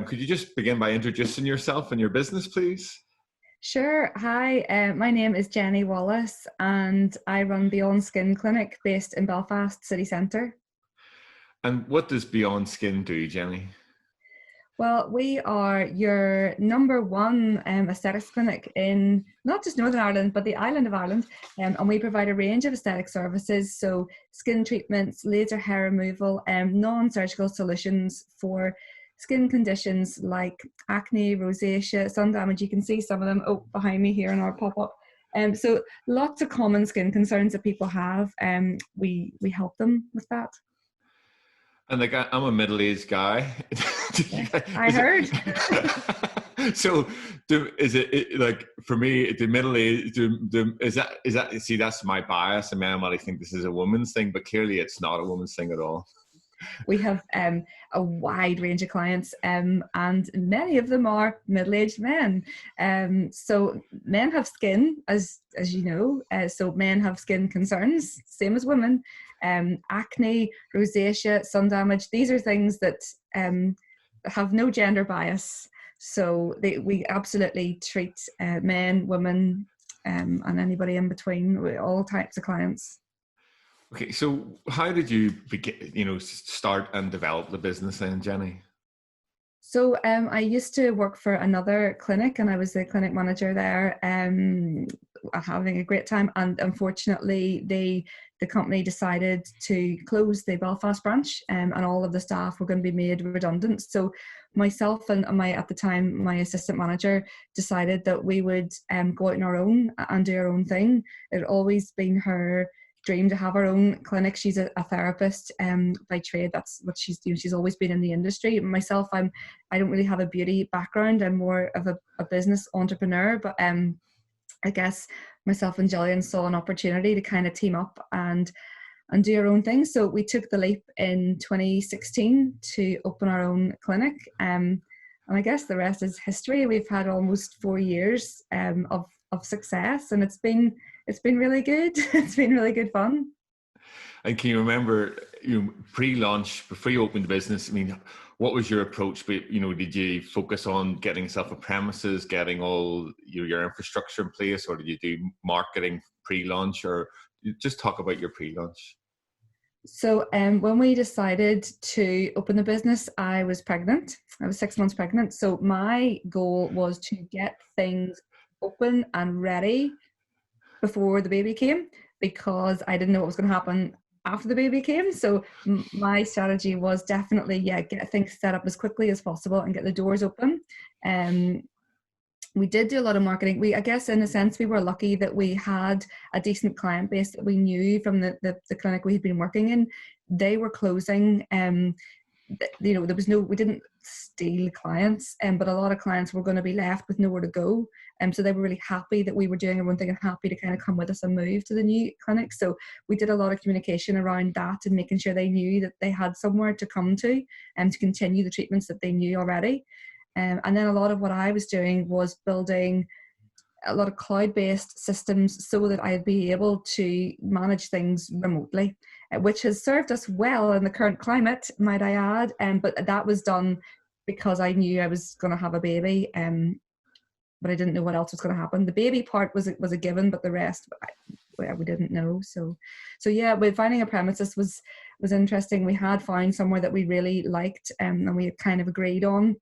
could you just begin by introducing yourself and your business, please? Sure. Hi, my name is Jennie Wallace and I run Beyond Skin Clinic based in Belfast city centre. And what does Beyond Skin do, Jennie? Well, we are your number one aesthetics clinic in not just Northern Ireland, but the island of Ireland. And we provide a range of aesthetic services, so skin treatments, laser hair removal, non-surgical solutions for skin conditions like acne, rosacea, sun damage. You can see some of them behind me here in our pop-up. So lots of common skin concerns that people have. We help them with that. And like, I'm a middle-aged guy. I heard. So, is it like, for me, the middle age? Is that? See, that's my bias. I mean, I might think this is a woman's thing, but clearly, it's not a woman's thing at all. We have a wide range of clients, and many of them are middle-aged men. So men have skin, as you know. So men have skin concerns, same as women. Acne, rosacea, sun damage. These are things that have no gender bias. So we absolutely treat men, women, and anybody in between, with all types of clients. Okay, so how did you begin, start and develop the business then, Jennie? So I used to work for another clinic and I was the clinic manager there, having a great time. And unfortunately, the company decided to close the Belfast branch, and all of the staff were going to be made redundant. So myself and at the time, my assistant manager decided that we would go out on our own and do our own thing. It had always been her dream to have her own clinic. She's a therapist by trade. That's what she's doing. She's always been in the industry. Myself, I don't really have a beauty background. I'm more of a business entrepreneur, but I guess myself and Jillian saw an opportunity to kind of team up and do our own thing. So we took the leap in 2016 to open our own clinic. And I guess the rest is history. We've had almost 4 years of success, and it's been really good. It's been really good fun. And can you remember, pre-launch, before you opened the business, I mean, what was your approach? But, did you focus on getting yourself a premises, getting all your infrastructure in place, or did you do marketing pre-launch, or just talk about your pre-launch? So when we decided to open the business, I was pregnant. I was 6 months pregnant. So my goal was to get things open and ready before the baby came, because I didn't know what was going to happen after the baby came. So my strategy was definitely, get things set up as quickly as possible and get the doors open. We did do a lot of marketing. I guess in a sense, we were lucky that we had a decent client base that we knew from the clinic we had been working in. They were closing. We didn't steal clients, but a lot of clients were going to be left with nowhere to go. So they were really happy that we were doing one thing and happy to kind of come with us and move to the new clinic. So we did a lot of communication around that and making sure they knew that they had somewhere to come to and to continue the treatments that they knew already. And then a lot of what I was doing was building a lot of cloud-based systems so that I'd be able to manage things remotely, which has served us well in the current climate, might I add. But that was done because I knew I was going to have a baby, but I didn't know what else was going to happen. The baby part was a given, but the rest we didn't know. So yeah, finding a premises was interesting. We had found somewhere that we really liked, and we had kind of agreed on.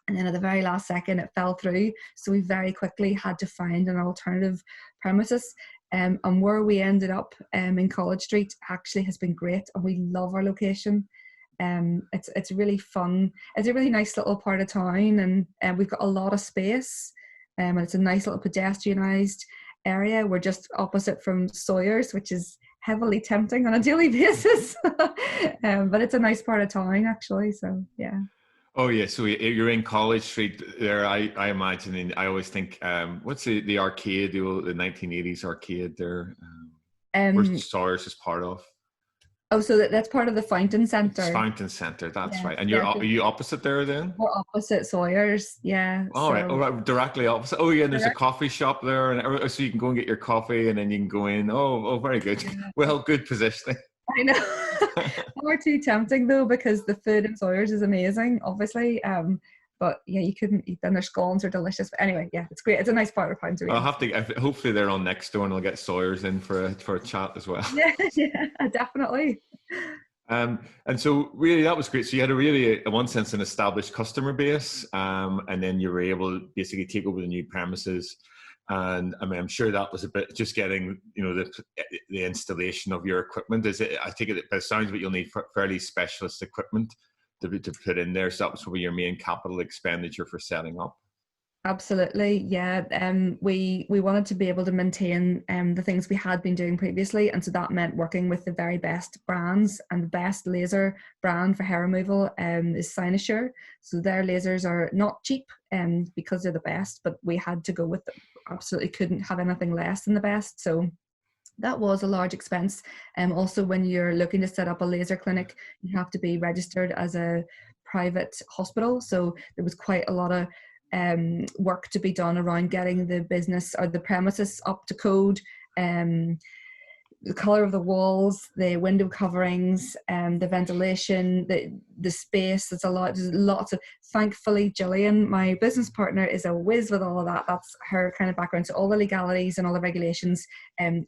And then at the very last second, it fell through. So we very quickly had to find an alternative premises. And where we ended up in College Street actually has been great. And we love our location. It's really fun. It's a really nice little part of town. And we've got a lot of space. And it's a nice little pedestrianised area. We're just opposite from Sawyer's, which is heavily tempting on a daily basis. But it's a nice part of town, actually. So, yeah. Oh yeah, so you're in College Street there. I imagine, and I always think, what's the arcade, the 1980s arcade there? Where Sawyer's is part of. Oh, so that's part of the Fountain Centre. Fountain Centre, that's right. And are you opposite there then? We're opposite Sawyer's, yeah. All right, directly opposite. Oh yeah, and there's a coffee shop there, and so you can go and get your coffee, and then you can go in. Oh, very good. Yeah. Well, good positioning. I know. We're too tempting though, because the food in Sawyer's is amazing, obviously. But yeah, you couldn't eat them. Their scones are delicious. But anyway, yeah, it's great. It's a nice part of pounds. I'll have to. Hopefully, they're on Nextdoor, and I'll get Sawyer's in for a chat as well. Yeah, yeah, definitely. And so really that was great. So you had a really, in one sense, an established customer base, and then you were able to basically take over the new premises. And I mean, I'm sure that was a bit just getting, the installation of your equipment. Is it? I think it sounds like you'll need fairly specialist equipment to put in there. So that was probably your main capital expenditure for setting up. Absolutely, yeah. We wanted to be able to maintain the things we had been doing previously, and so that meant working with the very best brands. And the best laser brand for hair removal is Cynosure. So their lasers are not cheap, because they're the best, but we had to go with them. Absolutely couldn't have anything less than the best. So that was a large expense. Also, when you're looking to set up a laser clinic, you have to be registered as a private hospital. So there was quite a lot of work to be done around getting the business or the premises up to code, the color of the walls, the window coverings, the ventilation, the space. There's lots of. Thankfully, Gillian, my business partner, is a whiz with all of that. That's her kind of background. So all the legalities and all the regulations,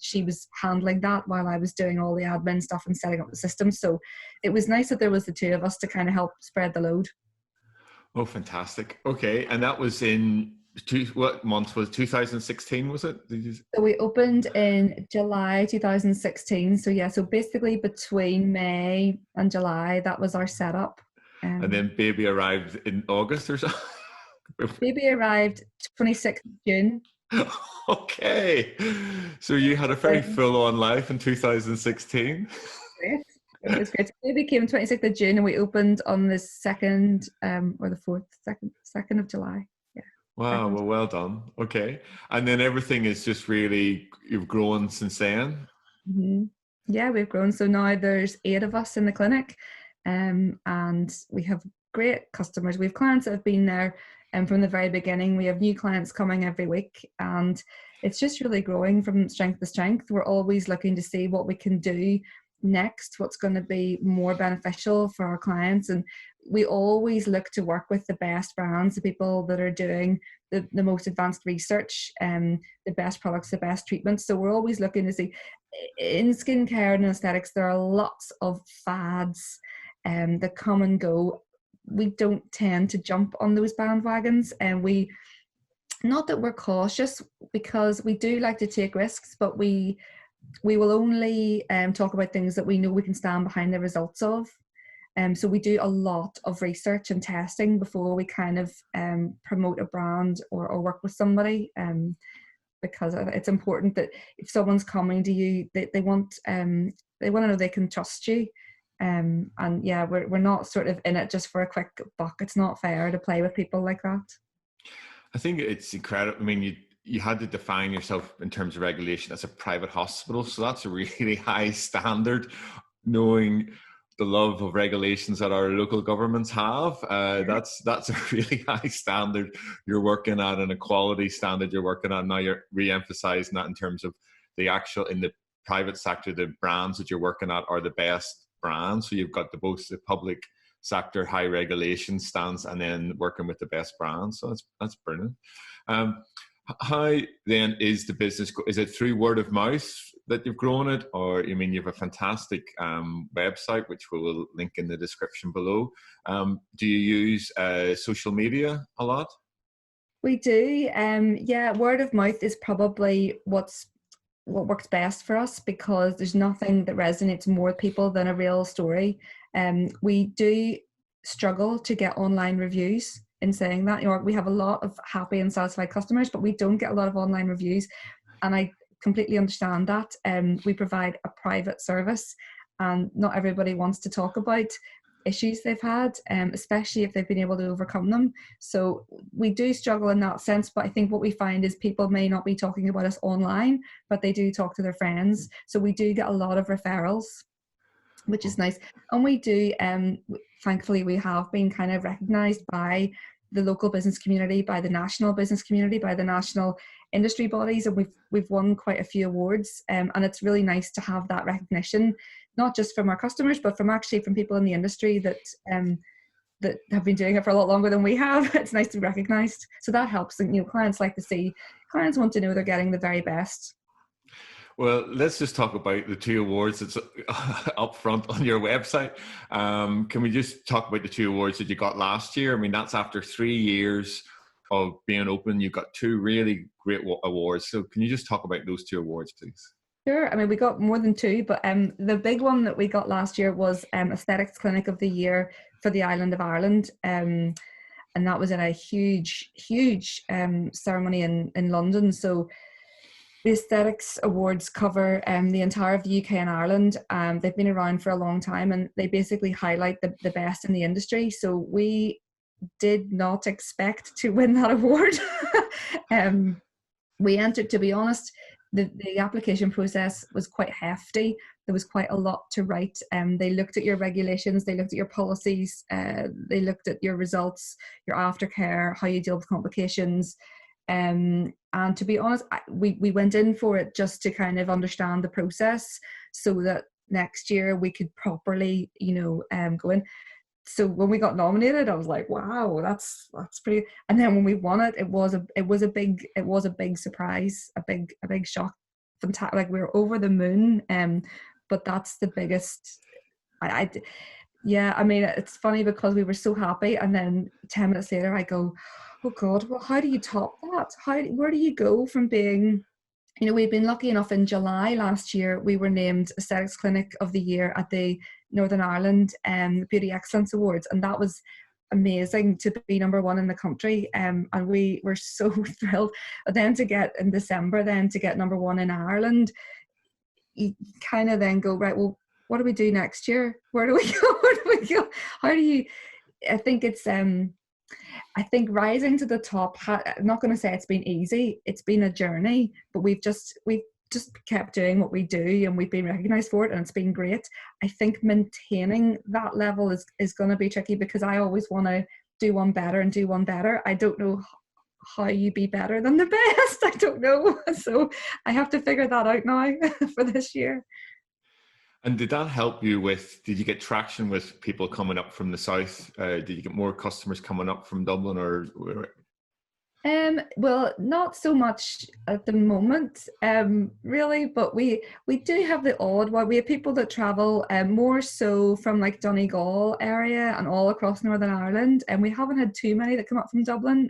she was handling that while I was doing all the admin stuff and setting up the system. So it was nice that there was the two of us to kind of help spread the load. Oh, fantastic. Okay. And that was what month was it? 2016, was it? So we opened in July 2016. So yeah, so basically between May and July, that was our setup. And then baby arrived in August or so? Baby arrived 26th of June. Okay. So you had a very full-on life in 2016. Great. It was great. Baby came 26th of June and we opened on the 2nd or the 4th, 2nd of July. Yeah. Wow, well done. Okay. And then everything is just really, you've grown since then? Mm-hmm. Yeah, we've grown. So now there's 8 of us in the clinic, and we have great customers. We have clients that have been there from the very beginning. We have new clients coming every week, and it's just really growing from strength to strength. We're always looking to see what we can do next, what's going to be more beneficial for our clients, and we always look to work with the best brands, the people that are doing the most advanced research, the best products, the best treatments. So we're always looking to see, in skincare and aesthetics, there are lots of fads that come and go. We don't tend to jump on those bandwagons, and not that we're cautious, because we do like to take risks, but we will only talk about things that we know we can stand behind the results of. So we do a lot of research and testing before we kind of promote a brand or work with somebody, because it's important that if someone's coming to you, they want to know they can trust you. And yeah, we're not sort of in it just for a quick buck. It's not fair to play with people like that. I think it's incredible. I mean, you had to define yourself in terms of regulation as a private hospital. So that's a really high standard, knowing the love of regulations that our local governments have. That's a really high standard you're working at, and a quality standard you're working at. Now you're re-emphasizing that in terms of the actual, in the private sector, the brands that you're working at are the best brands. So you've got both the public sector high regulation stance and then working with the best brands. So that's brilliant. How then is the business? Is it through word of mouth that you've grown it, or you have a fantastic website which we will link in the description below? Do you use social media a lot? We do. Yeah, word of mouth is probably what works best for us, because there's nothing that resonates more with people than a real story. We do struggle to get online reviews. In saying that, we have a lot of happy and satisfied customers, but we don't get a lot of online reviews, and I completely understand that. We provide a private service, and not everybody wants to talk about issues they've had, especially if they've been able to overcome them. So we do struggle in that sense, but I think what we find is people may not be talking about us online, but they do talk to their friends. So we do get a lot of referrals, which is nice. And we do, thankfully, we have been kind of recognised by the local business community, by the national business community, by the national industry bodies, and we've won quite a few awards. And it's really nice to have that recognition, not just from our customers, but from people in the industry, that that have been doing it for a lot longer than we have. It's nice to be recognized. So that helps. And, clients like to see, clients want to know they're getting the very best. Well, let's just talk about the 2 awards that's up front on your website. Can we just talk about the 2 awards that you got last year? I mean, that's after 3 years of being open. You got 2 really great awards. So can you just talk about those 2 awards, please? Sure. I mean, we got more than 2, but the big one that we got last year was Aesthetics Clinic of the Year for the island of Ireland. And that was in a huge ceremony in London. So the Aesthetics Awards cover the entire of the UK and Ireland. They've been around for a long time, and they basically highlight the best in the industry. So we did not expect to win that award. We entered, to be honest, the application process was quite hefty. There was quite a lot to write. They looked at your regulations, they looked at your policies, they looked at your results, your aftercare, how you deal with complications. And to be honest, we went in for it just to kind of understand the process so that next year we could properly, go in. So when we got nominated, I was like, wow, that's pretty. And then when we won it, it was a big surprise, a big shock. Fantastic. Like, we were over the moon. But that's the biggest. Yeah, I mean, it's funny because we were so happy, and then 10 minutes later I go, oh God, well, how do you top that? Where do you go from being, we've been lucky enough in July last year, we were named Aesthetics Clinic of the Year at the Northern Ireland Beauty Excellence Awards, and that was amazing to be number 1 in the country, and we were so thrilled. But then to get in December, then to get number 1 in Ireland, you kind of then go, right, well, what do we do next year? Where do we go? Where do we go? How do you? I think it's I think rising to the top, I'm not going to say it's been easy. It's been a journey, but we've just kept doing what we do, and we've been recognized for it, and it's been great. I think maintaining that level is going to be tricky, because I always want to do one better and do one better. I don't know how you be better than the best. I don't know. So I have to figure that out now for this year. And did that help you did you get traction with people coming up from the south? Did you get more customers coming up from Dublin, or? Well, not so much at the moment, really, but we do have the odd one. We have people that travel more so from like Donegal area and all across Northern Ireland, and we haven't had too many that come up from Dublin.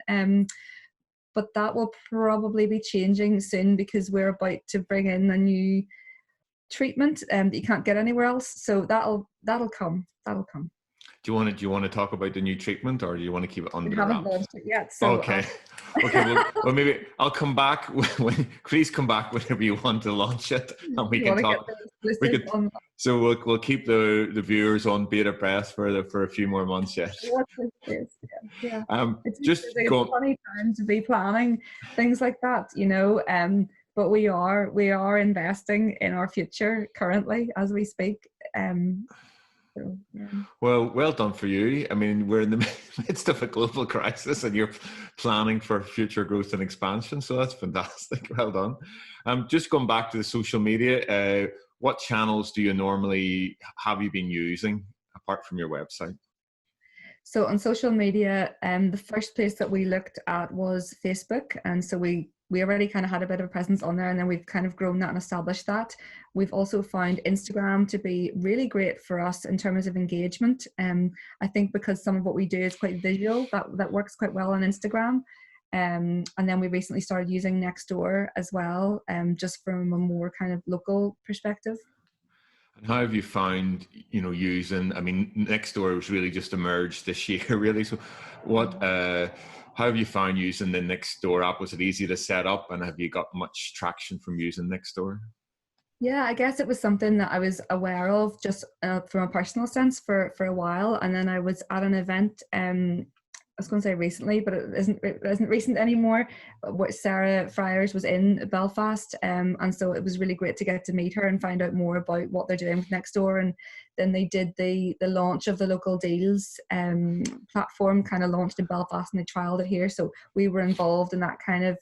But that will probably be changing soon, because we're about to bring in a new treatment that you can't get anywhere else. So that'll come. Do you want to talk about the new treatment, or do you want to keep it under wraps? We haven't launched it yet. So okay. Well, maybe I'll come back please come back whenever you want to launch it, and we can talk. So we'll keep the viewers on bated breath for a few more months yet. Yeah. It's just a funny time to be planning things like that, but we are investing in our future currently as we speak. So, yeah. Well done for you. I mean, we're in the midst of a global crisis, and you're planning for future growth and expansion. So that's fantastic. Well done. Just going back to the social media, what channels do you normally have you been using apart from your website? So on social media, the first place that we looked at was Facebook, and so we already kind of had a bit of a presence on there, and then we've kind of grown that and established that. We've also found Instagram to be really great for us in terms of engagement. I think because some of what we do is quite visual, that works quite well on Instagram. And then we recently started using Nextdoor as well, just from a more kind of local perspective. And how have you found, using, I mean, Nextdoor was really just emerged this year, really. So how have you found using the Nextdoor app? Was it easy to set up, and have you got much traction from using Nextdoor? Yeah, I guess it was something that I was aware of just from a personal sense for a while. And then I was at an event, I was going to say recently, but it isn't recent anymore. Sarah Friars was in Belfast, and so it was really great to get to meet her and find out more about what they're doing with Nextdoor. And then they did the launch of the local deals platform, kind of launched in Belfast, and they trialed it here. So we were involved in that kind of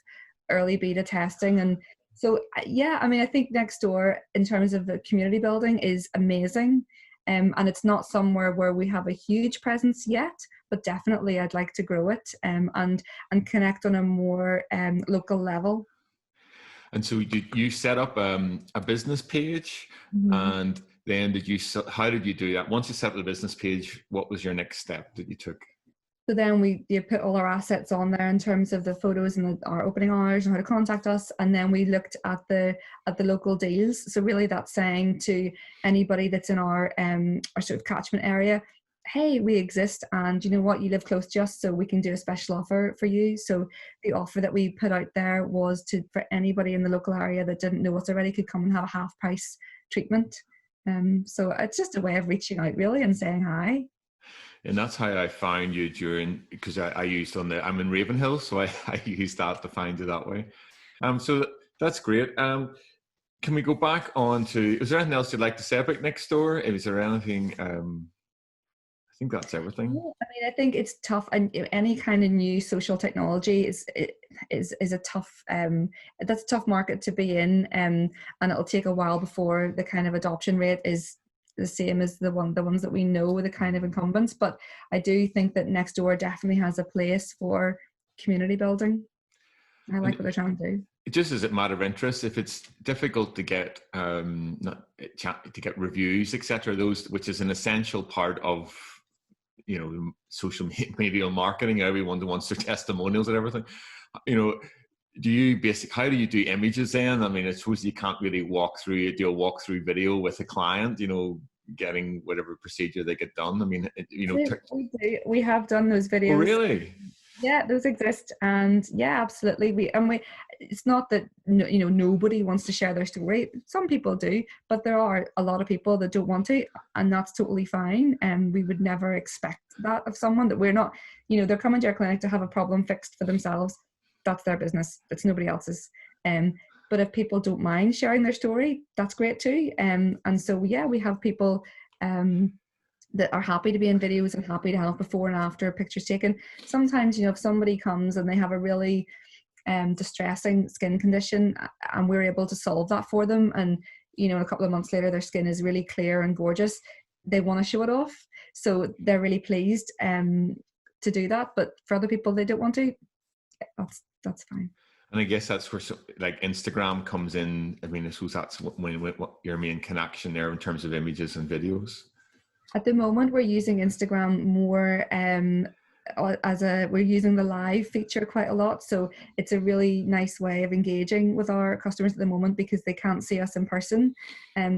early beta testing. And so, yeah, I mean, I think Nextdoor in terms of the community building is amazing. And it's not somewhere where we have a huge presence yet, but definitely I'd like to grow it, and connect on a more local level. And so you set up a business page, and then how did you do that? Once you set up the business page, what was your next step that you took? So then you put all our assets on there in terms of the photos and our opening hours and how to contact us. And then we looked at the local deals. So really that's saying to anybody that's in our sort of catchment area, hey, we exist, and you know what, you live close to us, so we can do a special offer for you. So the offer that we put out there was for anybody in the local area that didn't know us already could come and have a half price treatment. So it's just a way of reaching out really and saying hi. And that's how I found you because I used I'm in Ravenhill, so I used that to find you that way. So that's great. Can we go back on to, is there anything else you'd like to say about Nextdoor? Is there anything, I think that's everything. I mean, I think it's tough, and any kind of new social technology is a tough, that's a tough market to be in, and it'll take a while before the kind of adoption rate is the same as the ones that we know, the kind of incumbents. But I do think that Nextdoor definitely has a place for community building. I like what they're trying to do. Just as a matter of interest, if it's difficult to get to get reviews, etc., those, which is an essential part of social media marketing, everyone wants their testimonials and everything, how do you do images then? I mean, I suppose you can't really do a walkthrough video with a client, getting whatever procedure they get done. I mean, we have done those videos. Oh, really? Yeah, those exist, and yeah, absolutely. It's not that nobody wants to share their story. Some people do, but there are a lot of people that don't want to, and that's totally fine. And we would never expect that of someone, that we're not, they're coming to our clinic to have a problem fixed for themselves. That's their business. That's nobody else's. But if people don't mind sharing their story, that's great too. And so yeah, we have people that are happy to be in videos and happy to have before and after pictures taken. Sometimes, if somebody comes and they have a really distressing skin condition, and we're able to solve that for them, and a couple of months later their skin is really clear and gorgeous, they want to show it off, so they're really pleased to do that. But for other people, they don't want to. That's fine. And I guess that's where like Instagram comes in. I mean, I suppose that's what your main connection there in terms of images and videos. At the moment, we're using Instagram more we're using the live feature quite a lot. So it's a really nice way of engaging with our customers at the moment, because they can't see us in person.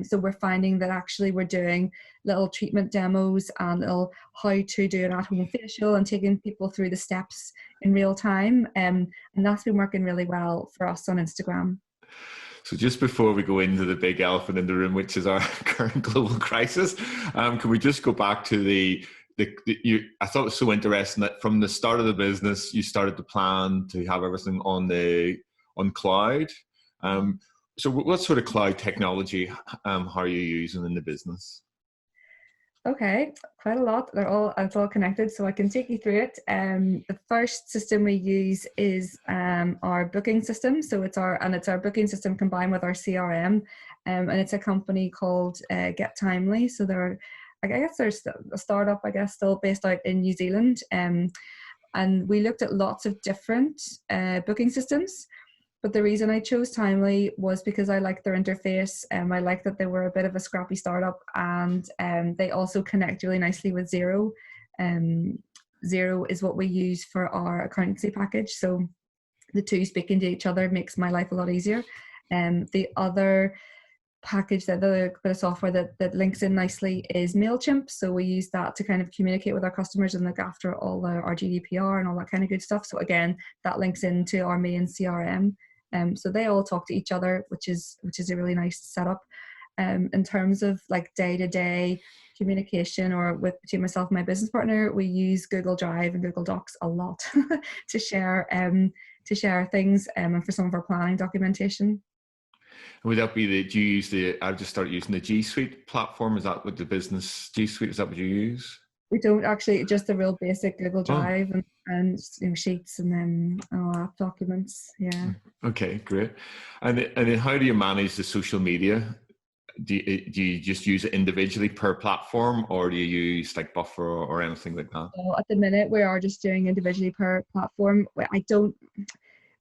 So we're finding that actually we're doing little treatment demos and little how to do an at-home facial, and taking people through the steps in real time. And that's been working really well for us on Instagram. So just before we go into the big elephant in the room, which is our current global crisis, can we just go back to I thought it was so interesting that from the start of the business, you started to plan to have everything on cloud. So what sort of cloud technology how are you using in the business? Okay, quite a lot. It's all connected, so I can take you through it. The first system we use is our booking system. So it's our booking system combined with our CRM, and it's a company called Get Timely. So they're a startup, still based out in New Zealand. And we looked at lots of different booking systems. But the reason I chose Timely was because I liked their interface. I liked that they were a bit of a scrappy startup, and they also connect really nicely with Xero. Xero is what we use for our accountancy package. So the two speaking to each other makes my life a lot easier. The other package, the bit of software that links in nicely, is MailChimp. So we use that to kind of communicate with our customers and look after all our GDPR and all that kind of good stuff. So again, that links into our main CRM. So they all talk to each other, which is a really nice setup. In terms of like day-to-day communication or between myself and my business partner, we use Google Drive and Google Docs a lot to share things and for some of our planning documentation. Would that be I've just started using the G Suite platform. Is that what the business G Suite, is that what you use? We don't actually, just the real basic Google Drive and Sheets and then app documents. Yeah. Okay, great. And then how do you manage the social media do you just use it individually per platform, or do you use like Buffer or anything like that? So at the minute, we are just doing individually per platform. I don't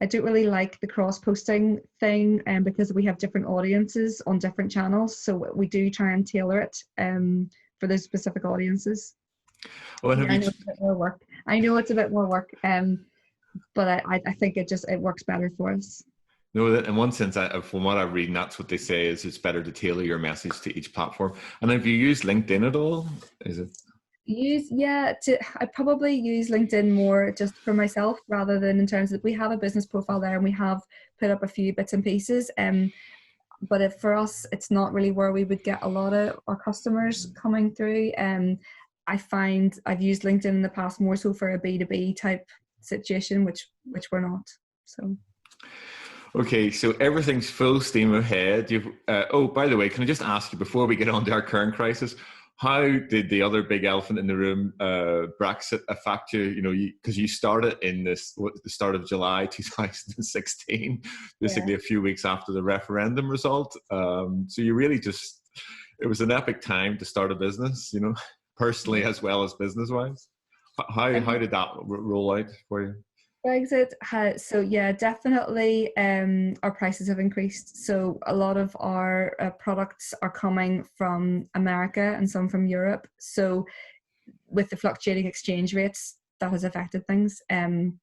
really like the cross posting thing, because we have different audiences on different channels. So we do try and tailor it for those specific audiences. Well, Yeah, I know it's a bit more work. I know it's a bit more work, but I think it works better for us. No, that in one sense, from what I've read, that's what they say is it's better to tailor your message to each platform. And have you used LinkedIn at all? Is it? I probably use LinkedIn more just for myself rather than in terms of we have a business profile there and we have put up a few bits and pieces. But for us, it's not really where we would get a lot of our customers coming through. I find I've used LinkedIn in the past more so for a B2B type situation, which we're not. So. Okay, so everything's full steam ahead. Oh, by the way, can I just ask you before we get on to our current crisis, how did the other big elephant in the room, Brexit, affect you? You know, because you started in the start of July 2016, basically a few weeks after the referendum result. So you really it was an epic time to start a business, you know, personally as well as business-wise. How did that roll out for you? Brexit definitely our prices have increased. So a lot of our products are coming from America and some from Europe. So with the fluctuating exchange rates, that has affected things. And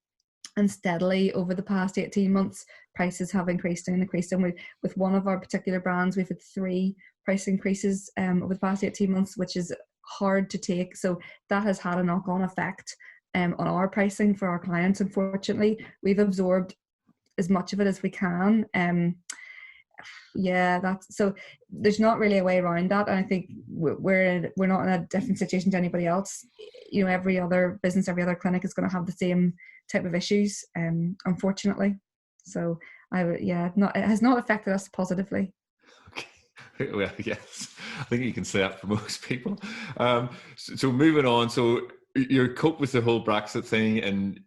steadily over the past 18 months, prices have increased and increased. And with one of our particular brands, we've had 3 price increases over the past 18 months, which is hard to take. So that has had a knock-on effect on our pricing for our clients. Unfortunately, we've absorbed as much of it as we can. So there's not really a way around that, and I think we're not in a different situation to anybody else. You know, every other business, every other clinic is going to have the same type of issues, unfortunately. So it has not affected us positively. Okay. Well, yes, I think you can say that for most people. So moving on, so you cope with the whole Brexit thing and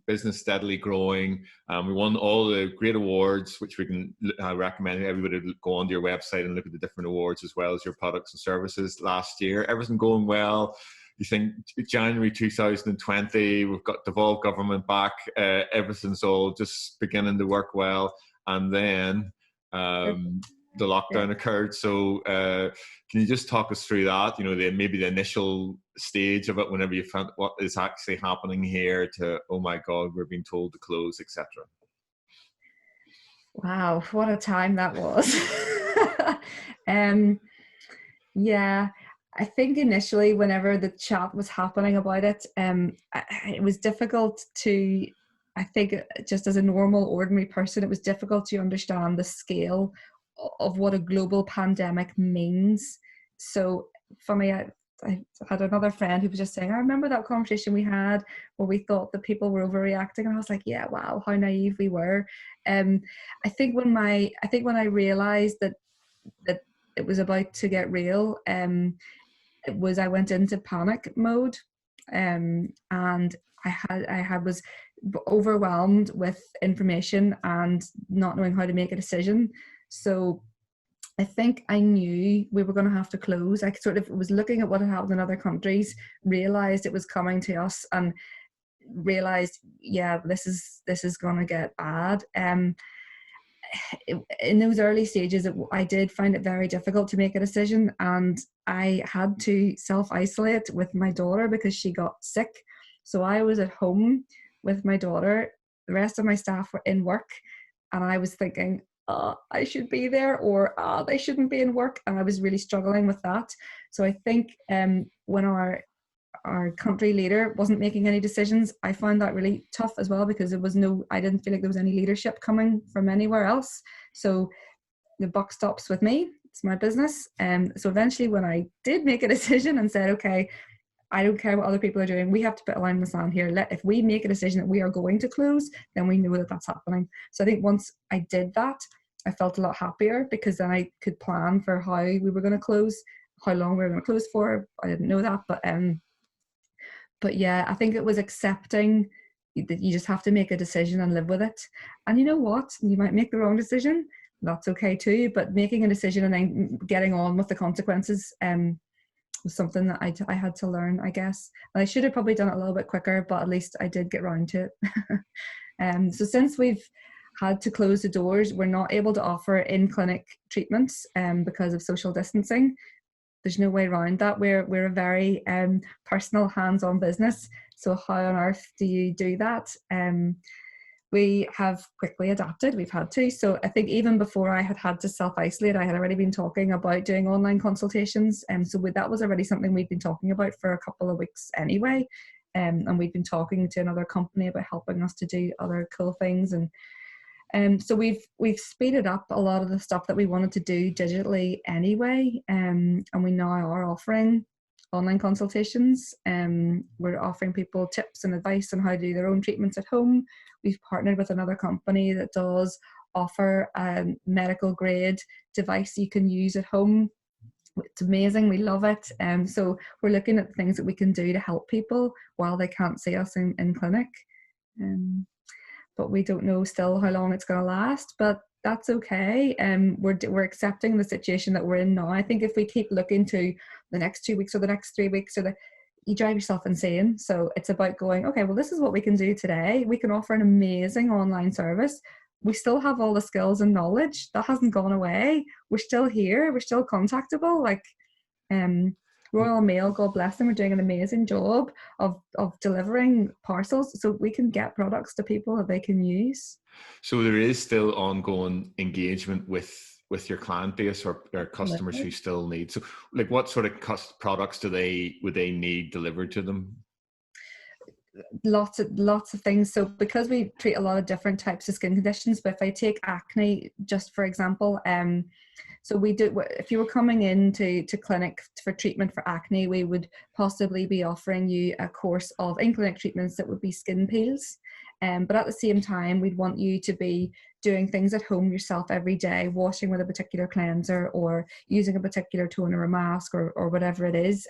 business steadily growing. We won all the great awards, which we can recommend everybody to go onto your website and look at the different awards as well as your products and services last year. Everything going well. You think January 2020, we've got devolved government back. Everything's all just beginning to work well. And then the lockdown occurred. So can you just talk us through that, you know, maybe the initial stage of it, whenever you found what is actually happening here, to, oh my God, we're being told to close, etc. Wow, what a time that was. I think initially whenever the chat was happening about it, it was difficult to, I think just as a normal, ordinary person, it was difficult to understand the scale of what a global pandemic means. So for me, I had another friend who was just saying, I remember that conversation we had where we thought that people were overreacting, and I was like, yeah, wow, how naive we were. I think when I realized that it was about to get real, I went into panic mode, and I was overwhelmed with information and not knowing how to make a decision. So I think I knew we were going to have to close. I sort of was looking at what had happened in other countries, realized it was coming to us, and realized, yeah, this is going to get bad. In those early stages, I did find it very difficult to make a decision, and I had to self-isolate with my daughter because she got sick. So I was at home with my daughter. The rest of my staff were in work, and I was thinking, I should be there, or they shouldn't be in work, and I was really struggling with that. So I think when our country leader wasn't making any decisions, I found that really tough as well, because I didn't feel like there was any leadership coming from anywhere else. So the buck stops with me. It's my business. So eventually when I did make a decision and said, okay, I don't care what other people are doing, we have to put a line in the sand here. If we make a decision that we are going to close, then we know that that's happening. So I think once I did that, I felt a lot happier, because then I could plan for how we were going to close, how long we were going to close for. I didn't know that, but yeah, I think it was accepting that you just have to make a decision and live with it. And you know what? You might make the wrong decision, that's okay too. But making a decision and then getting on with the consequences was something that I had to learn, I guess. And I should have probably done it a little bit quicker, but at least I did get around to it. So since we've had to close the doors, we're not able to offer in-clinic treatments because of social distancing. There's no way around that. We're a very personal, hands-on business. So how on earth do you do that? We have quickly adapted. We've had to. So I think even before I had to self-isolate, I had already been talking about doing online consultations. So that was already something we'd been talking about for a couple of weeks anyway. And we've been talking to another company about helping us to do other cool things. And so we've speeded up a lot of the stuff that we wanted to do digitally anyway. And we now are offering online consultations. We're offering people tips and advice on how to do their own treatments at home. We've partnered with another company that does offer a medical grade device you can use at home. It's amazing. We love it. So we're looking at things that we can do to help people while they can't see us in clinic. But we don't know still how long it's going to last, but that's okay. We're accepting the situation that we're in now. I think if we keep looking to the next 2 weeks or the next 3 weeks, you drive yourself insane. So it's about going, okay, well, this is what we can do today. We can offer an amazing online service. We still have all the skills and knowledge. That hasn't gone away. We're still here. We're still contactable. Like, Royal Mail, God bless them, are doing an amazing job of delivering parcels, so we can get products to people that they can use. So there is still ongoing engagement with your client base or customers who still need. So, like, what sort of products would they need delivered to them? Lots of things. So because we treat a lot of different types of skin conditions, but if I take acne just for example, so we do, if you were coming into clinic for treatment for acne, we would possibly be offering you a course of in-clinic treatments that would be skin peels. But at the same time, we'd want you to be doing things at home yourself every day, washing with a particular cleanser or using a particular toner or mask or whatever it is.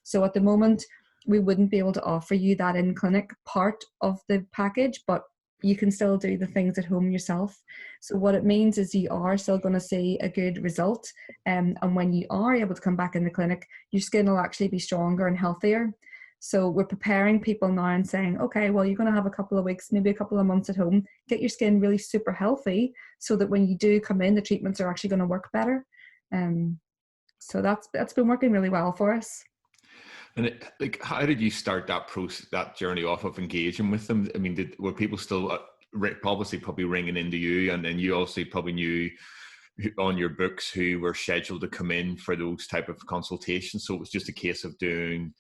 So at the moment, we wouldn't be able to offer you that in-clinic part of the package, but you can still do the things at home yourself. So what it means is you are still going to see a good result. And when you are able to come back in the clinic, your skin will actually be stronger and healthier. So we're preparing people now and saying, okay, well, you're going to have a couple of weeks, maybe a couple of months at home, get your skin really super healthy so that when you do come in, the treatments are actually going to work better. So that's been working really well for us. And how did you start that process, that journey off of engaging with them? I mean, were people still probably ringing into you, and then you also probably knew on your books who were scheduled to come in for those type of consultations? So it was just a case of doing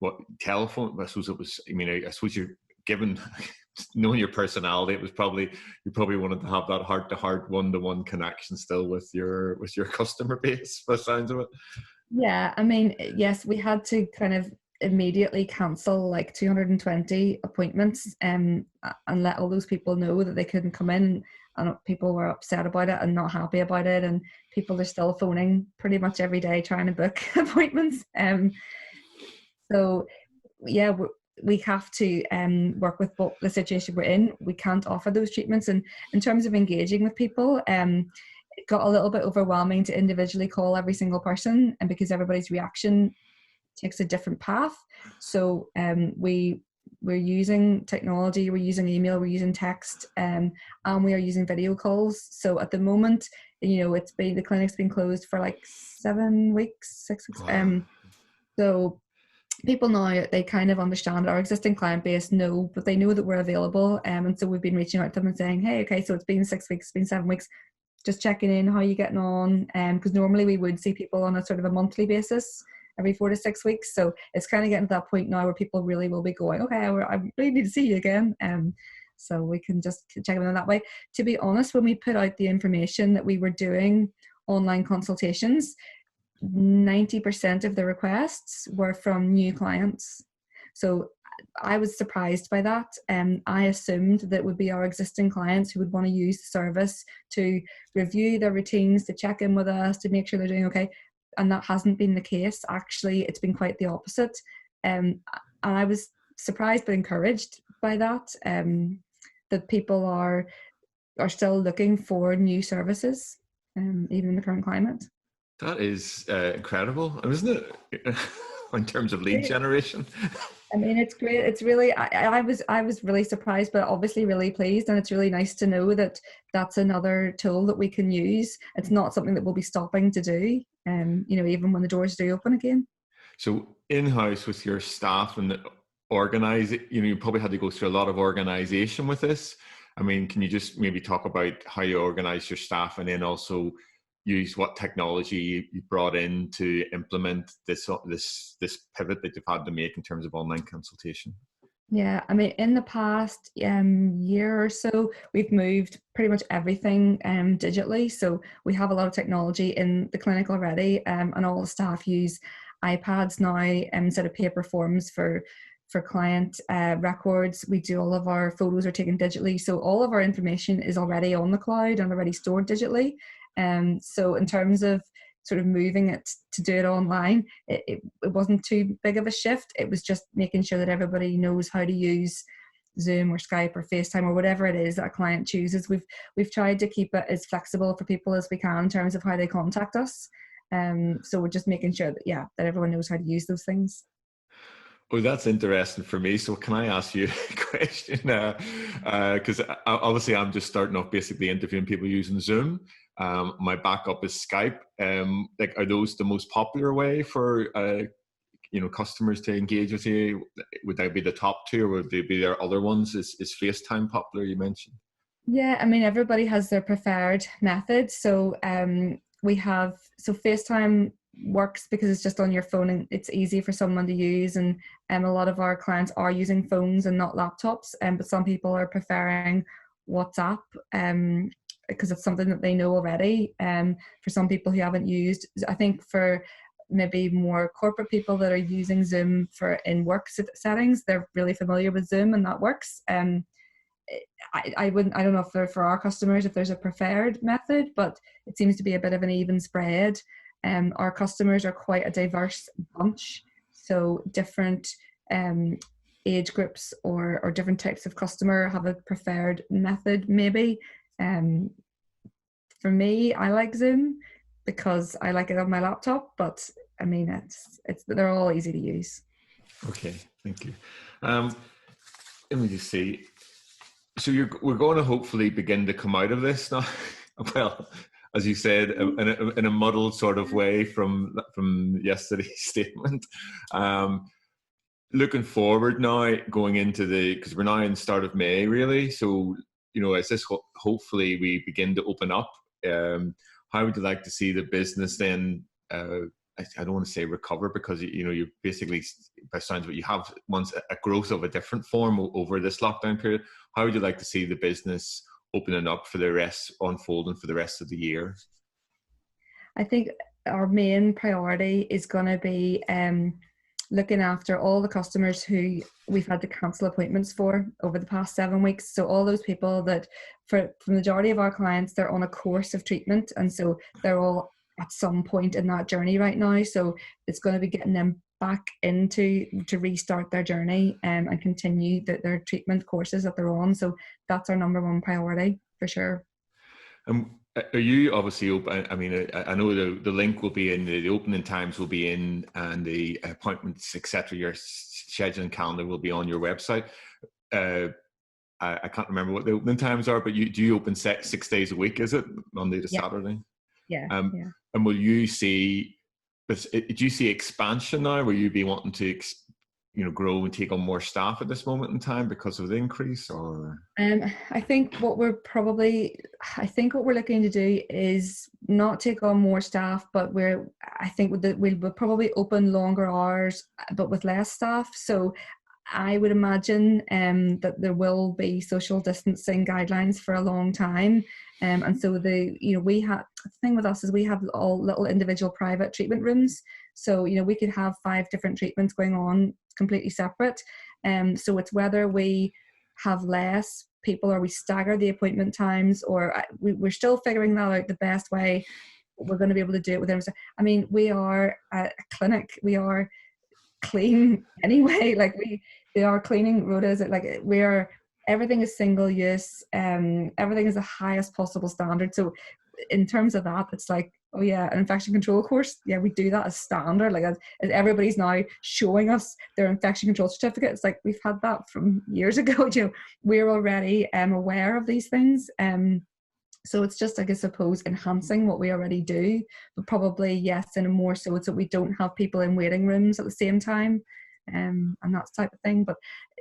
what telephone. I suppose it was. I mean, I suppose you're given knowing your personality, it was probably you probably wanted to have that heart-to-heart, one-to-one connection still with your customer base, by the sounds of it. Yeah, I mean, yes, we had to kind of immediately cancel like 220 appointments and let all those people know that they couldn't come in, and people were upset about it and not happy about it, and people are still phoning pretty much every day trying to book appointments. So yeah, we have to work with what the situation we're in. We can't offer those treatments, and in terms of engaging with people, it got a little bit overwhelming to individually call every single person, and because everybody's reaction takes a different path. So we're using technology, we're using email, we're using text, and we are using video calls. So at the moment, the clinic's been closed for like 7 weeks, 6 weeks. Wow. So people now, they kind of understand, our existing client base know, but they know that we're available. And so we've been reaching out to them and saying, hey, okay, so it's been 6 weeks, it's been 7 weeks. Just checking in, how are you getting on? Because normally we would see people on a sort of a monthly basis, every 4 to 6 weeks. So it's kind of getting to that point now where people really will be going, okay, I really need to see you again. So we can just check them in that way. To be honest, when we put out the information that we were doing online consultations, 90% of the requests were from new clients. So I was surprised by that. I assumed that would be our existing clients who would want to use the service to review their routines, to check in with us, to make sure they're doing okay. And that hasn't been the case. Actually, it's been quite the opposite. And I was surprised but encouraged by that, that people are are still looking for new services, even in the current climate. That is incredible, isn't it? In terms of lead generation. I mean, it's great. It's really, I was really surprised, but obviously really pleased. And it's really nice to know that that's another tool that we can use. It's not something that we'll be stopping to do, even when the doors do open again. So in-house with your staff and organize it, you probably had to go through a lot of organization with this. I mean, can you just maybe talk about how you organize your staff, and then also use what technology you brought in to implement this pivot that you've had to make in terms of online consultation? Yeah, I mean, in the past year or so, we've moved pretty much everything digitally. So we have a lot of technology in the clinic already, and all the staff use iPads now instead of paper forms for client records. We do all of our photos are taken digitally, so all of our information is already on the cloud and already stored digitally. So in terms of sort of moving it to do it online, it wasn't too big of a shift. It was just making sure that everybody knows how to use Zoom or Skype or FaceTime or whatever it is that a client chooses. We've tried to keep it as flexible for people as we can in terms of how they contact us. So we're just making sure that everyone knows how to use those things. Oh, that's interesting for me. So can I ask you a question? Because obviously I'm just starting off basically interviewing people using Zoom. My backup is Skype. Are those the most popular way for customers to engage with you? Would that be the top two, or would there be other ones? Is FaceTime popular, you mentioned? Yeah, I mean, everybody has their preferred method. So FaceTime works because it's just on your phone and it's easy for someone to use, and a lot of our clients are using phones and not laptops, but some people are preferring WhatsApp because it's something that they know already. For some people who haven't used, I think for maybe more corporate people that are using Zoom in work settings, they're really familiar with Zoom and that works. I don't know if for our customers, if there's a preferred method, but it seems to be a bit of an even spread. Our customers are quite a diverse bunch, so different age groups or different types of customer have a preferred method maybe. For me, I like Zoom because I like it on my laptop, but I mean, they're all easy to use. Okay, thank you. Let me just see. So we're going to hopefully begin to come out of this now. Well, as you said, in a muddled sort of way from yesterday's statement. Looking forward now, going into because we're now in the start of May, really. So, as this hopefully we begin to open up, how would you like to see the business then? I don't want to say recover, because you basically, by sounds of it, you have once a growth of a different form over this lockdown period. How would you like to see the business opening up for the rest, unfolding for the rest of the year? I think our main priority is going to be looking after all the customers who we've had to cancel appointments for over the past 7 weeks. So all those people that, for the majority of our clients, they're on a course of treatment, and so they're all at some point in that journey right now. So it's going to be getting them back to restart their journey and continue their treatment courses that they're on. So that's our number one priority for sure. Are you obviously open? I mean, I know the link will be in, the opening times will be in, and the appointments, etc. Your scheduling calendar will be on your website. I can't remember what the opening times are, but do you open 6 days a week? Is it Monday to Saturday? Yeah. And will you see? Do you see expansion now? Will you be wanting to, grow and take on more staff at this moment in time because of the increase, or? I think what we're looking to do is not take on more staff, but we'll probably open longer hours, but with less staff. So I would imagine that there will be social distancing guidelines for a long time. And so the thing with us is we have all little individual private treatment rooms. So, we could have 5 different treatments going on completely separate. So it's whether we have less people or we stagger the appointment times, or we're still figuring that out, the best way we're going to be able to do it with them. I mean, we are a clinic. We are clean anyway. Like we are cleaning rotas. Like we're everything is single use. Everything is the highest possible standard. So in terms of that, it's like, oh yeah, an infection control course. Yeah, we do that as standard. Like as everybody's now showing us their infection control certificate. It's like we've had that from years ago. You know, we're already aware of these things. So it's just, I suppose, enhancing what we already do, but probably, yes, in a more so we don't have people in waiting rooms at the same time, and that type of thing. But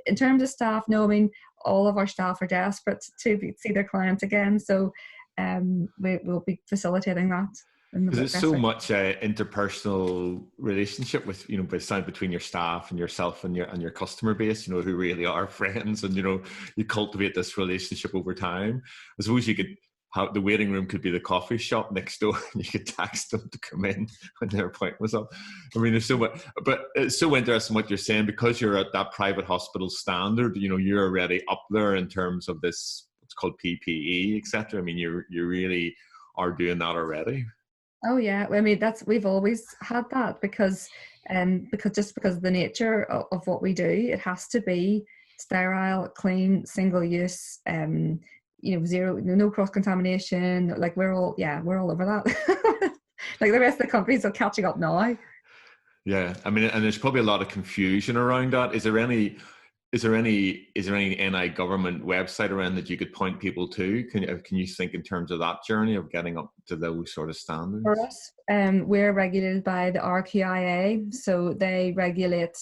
in terms of staff, no, I mean, all of our staff are desperate to see their clients again. So we will be facilitating that. Because it's so much interpersonal relationship with, you know, between your staff and yourself and your customer base, you know, who really are friends, and, you know, you cultivate this relationship over time. I suppose you could the waiting room could be the coffee shop next door, and you could text them to come in when their appointment was up. I mean, there's so much, but it's so interesting what you're saying, because you're at that private hospital standard. You know, you're already up there in terms of this, what's called PPE, etc. I mean, you really are doing that already. Oh yeah, I mean, we've always had that, because of the nature of what we do, it has to be sterile, clean, single use. You know, zero, no cross contamination. Like we're all over that. Like the rest of the countries are catching up now. Yeah, I mean, and there's probably a lot of confusion around that. Is there any NI government website around that you could point people to? Can you think in terms of that journey of getting up to those sort of standards? For us, we're regulated by the RQIA, so they regulate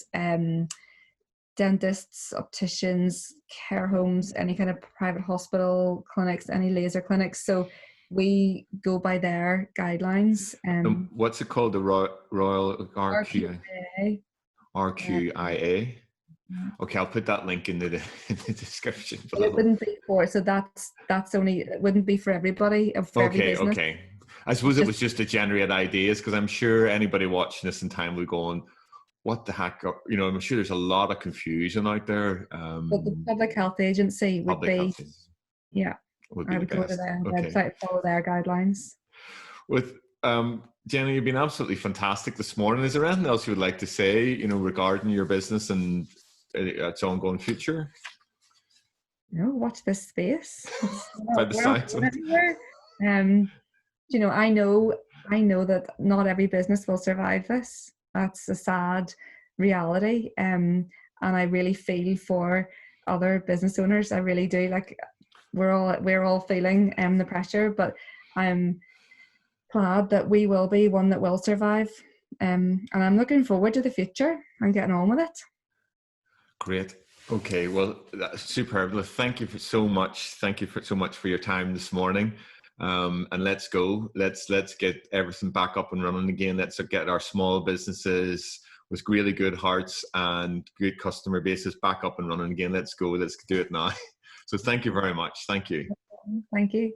dentists, opticians, care homes, any kind of private hospital clinics, any laser clinics. So we go by their guidelines. What's it called? The Royal RQIA? RQIA. Okay, I'll put that link in the description below. It wouldn't be so that's only, it wouldn't be for everybody. Okay. I suppose it was just to generate ideas, because I'm sure anybody watching this in time will go on, what the heck, you know, I'm sure there's a lot of confusion out there. But the Public Health Agency would be, yeah, I would go to their website, follow their guidelines. With Jenny, you've been absolutely fantastic this morning. Is there anything else you would like to say, you know, regarding your business and its ongoing future? No, watch this space. By the science. You know, I know that not every business will survive this. That's a sad reality. And I really feel for other business owners. I really do. Like we're all feeling the pressure, but I'm glad that we will be one that will survive. And I'm looking forward to the future and getting on with it. Great. Okay. Well, that's superb. Well, thank you so much. Thank you so much for your time this morning. And let's go. Let's get everything back up and running again. Let's get our small businesses with really good hearts and good customer bases back up and running again. Let's go. Let's do it now. So thank you very much. Thank you. Thank you.